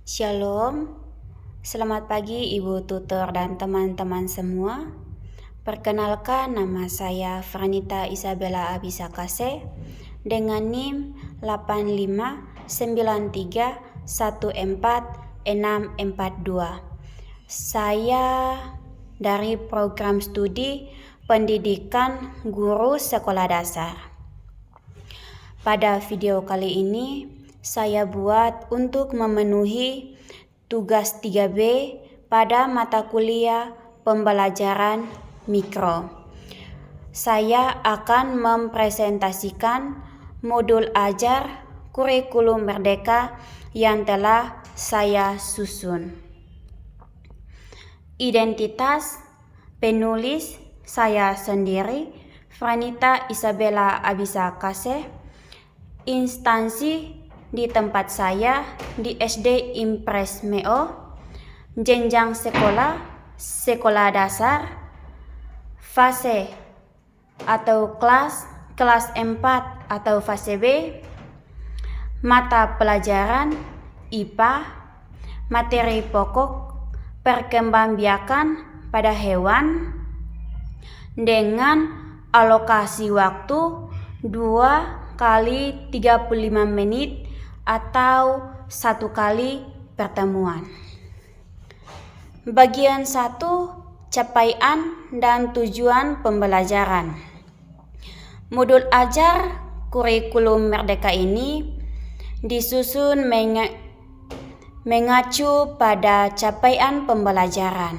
Shalom, selamat pagi Ibu Tutor dan teman-teman semua. Perkenalkan, nama saya Franita Isabella Abisakase dengan NIM 859314642. Saya dari program studi pendidikan guru sekolah dasar. Pada video kali ini, saya buat untuk memenuhi tugas 3B pada mata kuliah pembelajaran mikro. Saya akan mempresentasikan modul ajar kurikulum merdeka yang telah saya susun. Identitas penulis saya sendiri, Franita Isabella Abisakase. Instansi di tempat saya di SD Impres Meo, jenjang sekolah dasar, fase atau kelas 4 atau fase B, mata pelajaran IPA, materi pokok perkembangbiakan pada hewan dengan alokasi waktu 2 kali 35 menit atau 1 kali pertemuan. Bagian 1, capaian dan tujuan pembelajaran. Modul ajar kurikulum merdeka ini disusun mengacu pada capaian pembelajaran,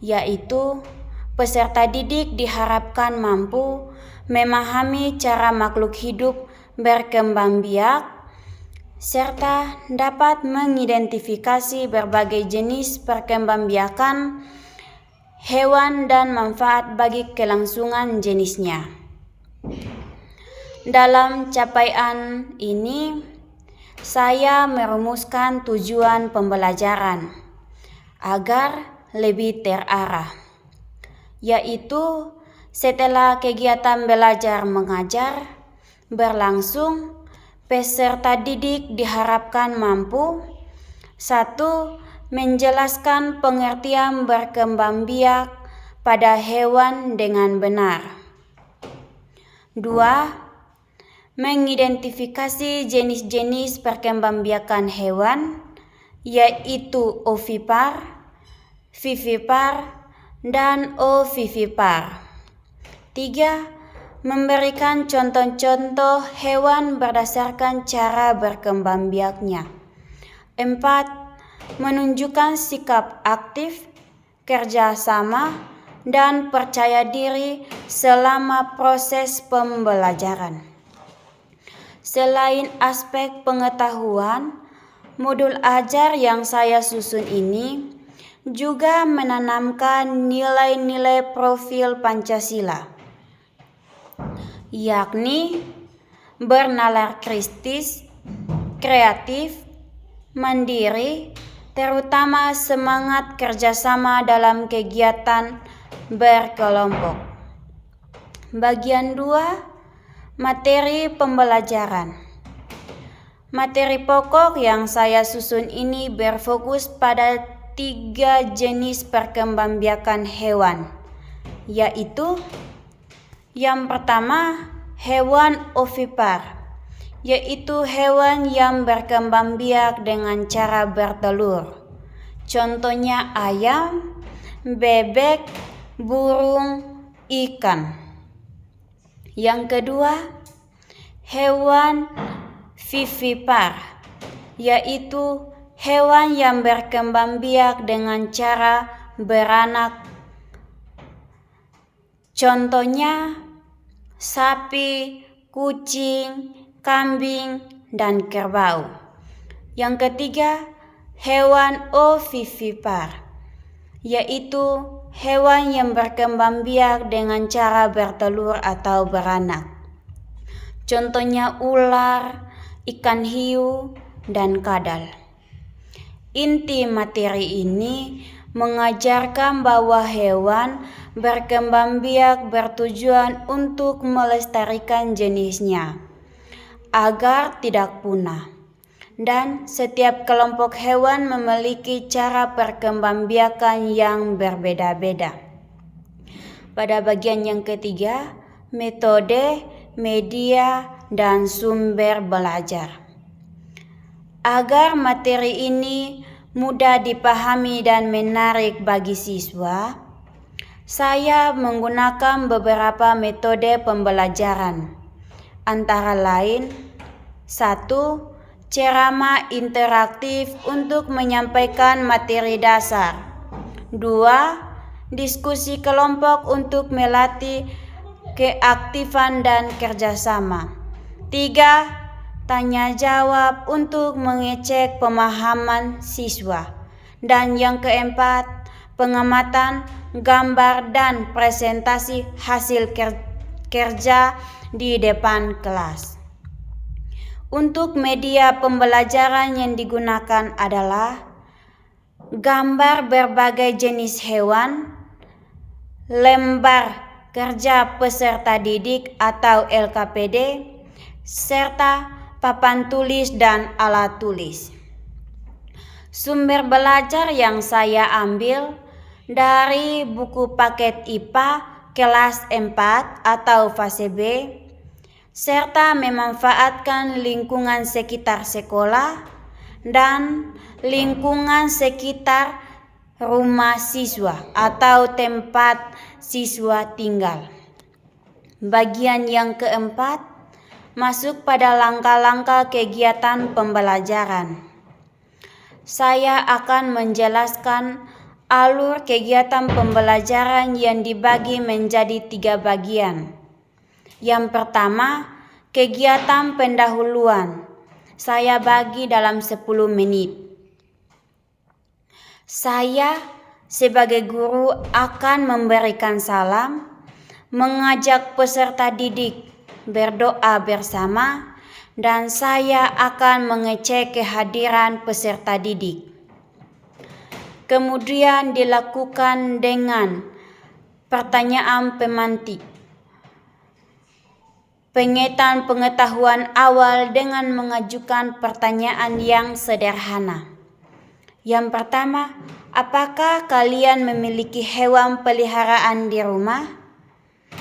yaitu peserta didik diharapkan mampu memahami cara makhluk hidup berkembang biak, serta dapat mengidentifikasi berbagai jenis perkembangbiakan hewan dan manfaat bagi kelangsungan jenisnya. Dalam capaian ini, saya merumuskan tujuan pembelajaran agar lebih terarah, yaitu setelah kegiatan belajar mengajar berlangsung, peserta didik diharapkan mampu 1. Menjelaskan pengertian berkembang biak pada hewan dengan benar. 2. Mengidentifikasi jenis-jenis perkembangbiakan hewan, yaitu ovipar, vivipar, dan ovivipar. 3. Memberikan contoh-contoh hewan berdasarkan cara berkembang biaknya. 4. Menunjukkan sikap aktif, kerjasama, dan percaya diri selama proses pembelajaran. Selain aspek pengetahuan, modul ajar yang saya susun ini juga menanamkan nilai-nilai profil Pancasila, yakni bernalar kritis, kreatif, mandiri, terutama semangat kerjasama dalam kegiatan berkelompok. Bagian 2, materi pembelajaran. Materi pokok yang saya susun ini berfokus pada 3 jenis perkembangbiakan hewan, yaitu yang pertama, hewan ovipar, yaitu hewan yang berkembang biak dengan cara bertelur. Contohnya ayam, bebek, burung, ikan. Yang kedua, hewan vivipar, yaitu hewan yang berkembang biak dengan cara beranak. Contohnya sapi, kucing, kambing, dan kerbau. Yang ketiga, hewan ovivipar, yaitu hewan yang berkembang biak dengan cara bertelur atau beranak. Contohnya ular, ikan hiu, dan kadal. Inti materi ini mengajarkan bahwa hewan berkembang biak bertujuan untuk melestarikan jenisnya agar tidak punah dan setiap kelompok hewan memiliki cara perkembangbiakan yang berbeda-beda. Pada bagian yang ketiga, metode, media, dan sumber belajar. Agar materi ini mudah dipahami dan menarik bagi siswa, saya menggunakan beberapa metode pembelajaran. Antara lain, 1. Ceramah interaktif untuk menyampaikan materi dasar. 2. Diskusi kelompok untuk melatih keaktifan dan kerjasama. 3. Tanya jawab untuk mengecek pemahaman siswa. Dan yang keempat, pengamatan, gambar, dan presentasi hasil kerja di depan kelas. Untuk media pembelajaran yang digunakan adalah gambar berbagai jenis hewan, lembar kerja peserta didik atau LKPD, serta papan tulis dan alat tulis. Sumber belajar yang saya ambil dari buku paket IPA kelas 4 atau fase B, serta memanfaatkan lingkungan sekitar sekolah dan lingkungan sekitar rumah siswa atau tempat siswa tinggal. Bagian yang keempat, masuk pada langkah-langkah kegiatan pembelajaran. Saya akan menjelaskan alur kegiatan pembelajaran yang dibagi menjadi 3 bagian. Yang pertama, kegiatan pendahuluan. Saya bagi dalam 10 menit. Saya sebagai guru akan memberikan salam, mengajak peserta didik berdoa bersama, dan saya akan mengecek kehadiran peserta didik. Kemudian dilakukan dengan pertanyaan pemantik. Pengetan pengetahuan awal dengan mengajukan pertanyaan yang sederhana. Yang pertama, apakah kalian memiliki hewan peliharaan di rumah?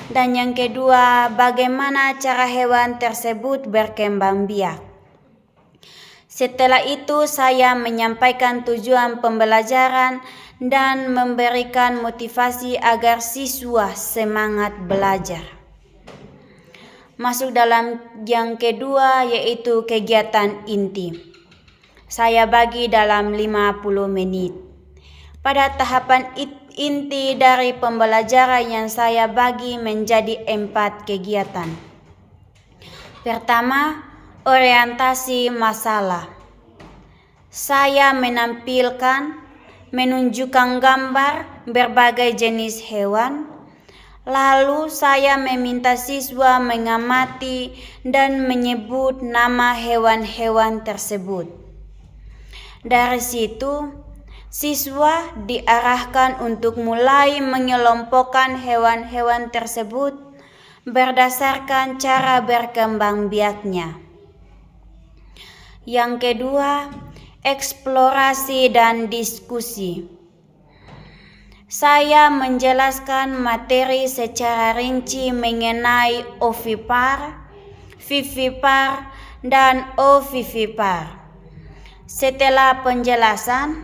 Dan yang kedua, bagaimana cara hewan tersebut berkembang biak? Setelah itu, saya menyampaikan tujuan pembelajaran dan memberikan motivasi agar siswa semangat belajar. Masuk dalam yang kedua, yaitu kegiatan inti. Saya bagi dalam 50 menit. Pada tahapan inti dari pembelajaran yang saya bagi menjadi 4 kegiatan. Pertama, orientasi masalah. Saya menunjukkan gambar berbagai jenis hewan. Lalu saya meminta siswa mengamati dan menyebut nama hewan-hewan tersebut. Dari situ, siswa diarahkan untuk mulai mengelompokkan hewan-hewan tersebut berdasarkan cara berkembang biaknya. Yang kedua, eksplorasi dan diskusi. Saya menjelaskan materi secara rinci mengenai ovipar, vivipar, dan ovivipar. Setelah penjelasan,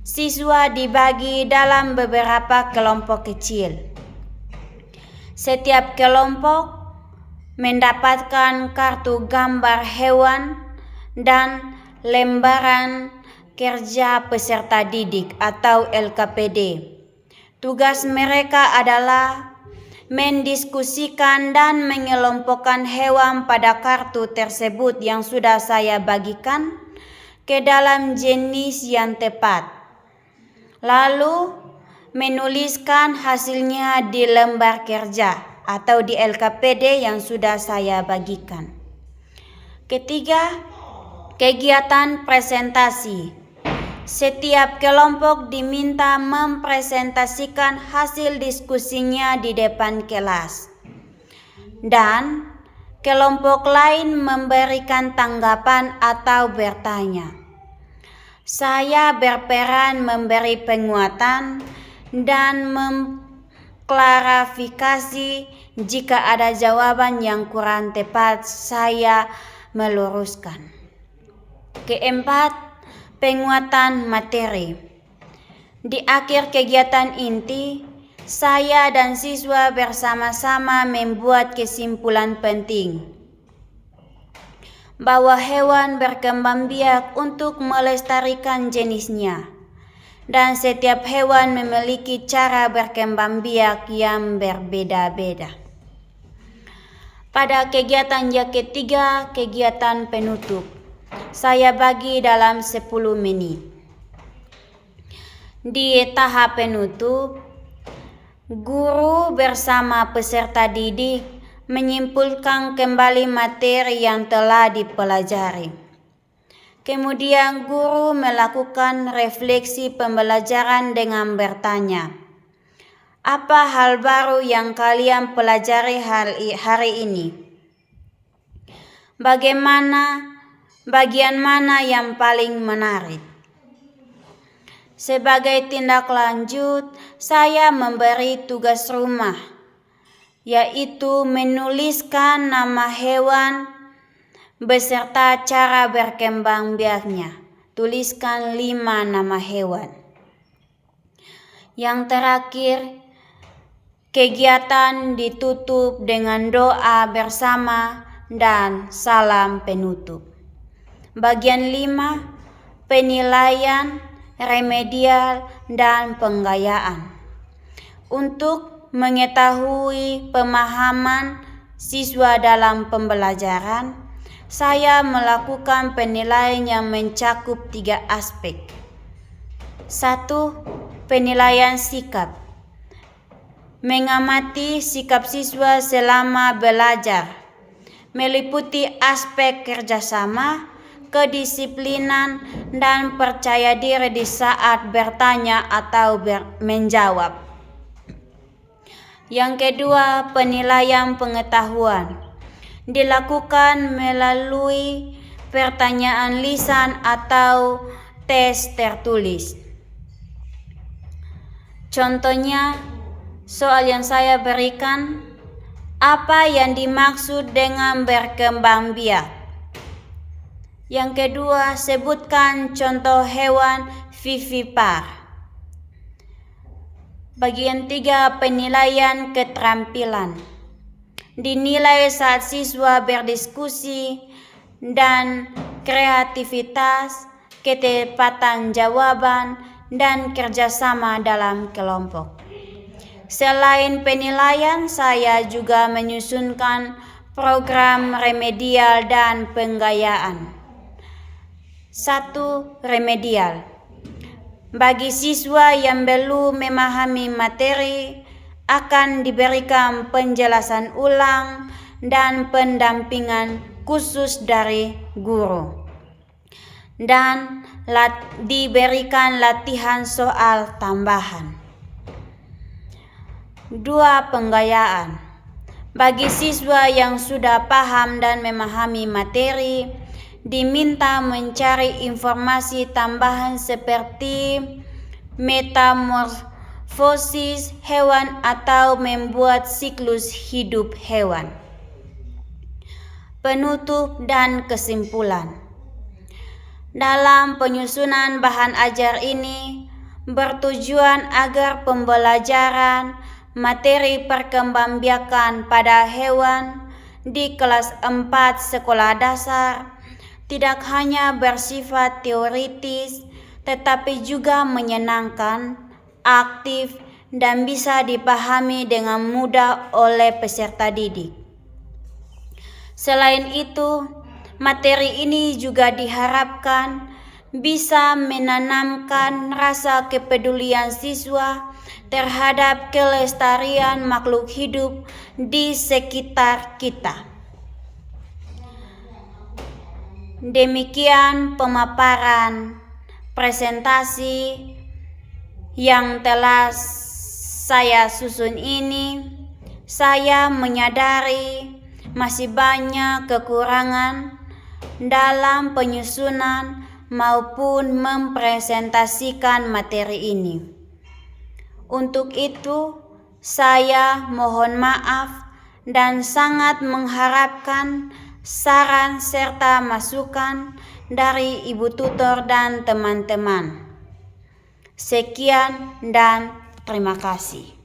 siswa dibagi dalam beberapa kelompok kecil. Setiap kelompok mendapatkan kartu gambar hewan dan lembaran kerja peserta didik atau LKPD. Tugas mereka adalah mendiskusikan dan mengelompokkan hewan pada kartu tersebut yang sudah saya bagikan ke dalam jenis yang tepat. Lalu menuliskan hasilnya di lembar kerja atau di LKPD yang sudah saya bagikan. Ketiga, kegiatan presentasi. Setiap kelompok diminta mempresentasikan hasil diskusinya di depan kelas. Dan kelompok lain memberikan tanggapan atau bertanya. Saya berperan memberi penguatan dan mengklarifikasi. Jika ada jawaban yang kurang tepat, saya meluruskan. Keempat, penguatan materi. Di akhir kegiatan inti, saya dan siswa bersama-sama membuat kesimpulan penting bahwa hewan berkembang biak untuk melestarikan jenisnya, dan setiap hewan memiliki cara berkembang biak yang berbeda-beda. Pada kegiatan yang ketiga, kegiatan penutup, saya bagi dalam 10 menit. Di tahap penutup, guru bersama peserta didik menyimpulkan kembali materi yang telah dipelajari. Kemudian guru melakukan refleksi pembelajaran dengan bertanya, apa hal baru yang kalian pelajari hari ini? Bagian mana yang paling menarik? Sebagai tindak lanjut, saya memberi tugas rumah, yaitu menuliskan nama hewan beserta cara berkembang biaknya. Tuliskan 5 nama hewan. Yang terakhir, kegiatan ditutup dengan doa bersama dan salam penutup. Bagian 5, penilaian, remedial, dan penggayaan. Untuk mengetahui pemahaman siswa dalam pembelajaran, saya melakukan penilaian yang mencakup 3 aspek. 1. Penilaian sikap. Mengamati sikap siswa selama belajar, meliputi aspek kerjasama, kedisiplinan, dan percaya diri di saat bertanya atau menjawab. Yang kedua, penilaian pengetahuan. Dilakukan melalui pertanyaan lisan atau tes tertulis. Contohnya, soal yang saya berikan, apa yang dimaksud dengan berkembang biak? Yang kedua, sebutkan contoh hewan vivipar. Bagian 3, penilaian keterampilan. Dinilai saat siswa berdiskusi dan kreativitas, ketepatan jawaban, dan kerjasama dalam kelompok. Selain penilaian, saya juga menyusunkan program remedial dan penggayaan. 1. Remedial. Bagi siswa yang belum memahami materi, akan diberikan penjelasan ulang dan pendampingan khusus dari guru. Dan diberikan latihan soal tambahan. 2. Penggayaan. Bagi siswa yang sudah paham dan memahami materi, diminta mencari informasi tambahan seperti metamorfosis hewan atau membuat siklus hidup hewan. Penutup dan kesimpulan. Dalam penyusunan bahan ajar ini bertujuan agar pembelajaran materi perkembangbiakan pada hewan di kelas 4 sekolah dasar tidak hanya bersifat teoritis, tetapi juga menyenangkan, aktif, dan bisa dipahami dengan mudah oleh peserta didik. Selain itu, materi ini juga diharapkan bisa menanamkan rasa kepedulian siswa terhadap kelestarian makhluk hidup di sekitar kita. Demikian pemaparan presentasi yang telah saya susun ini. Saya menyadari masih banyak kekurangan dalam penyusunan maupun mempresentasikan materi ini. Untuk itu, saya mohon maaf dan sangat mengharapkan saran serta masukan dari Ibu Tutor dan teman-teman. Sekian dan terima kasih.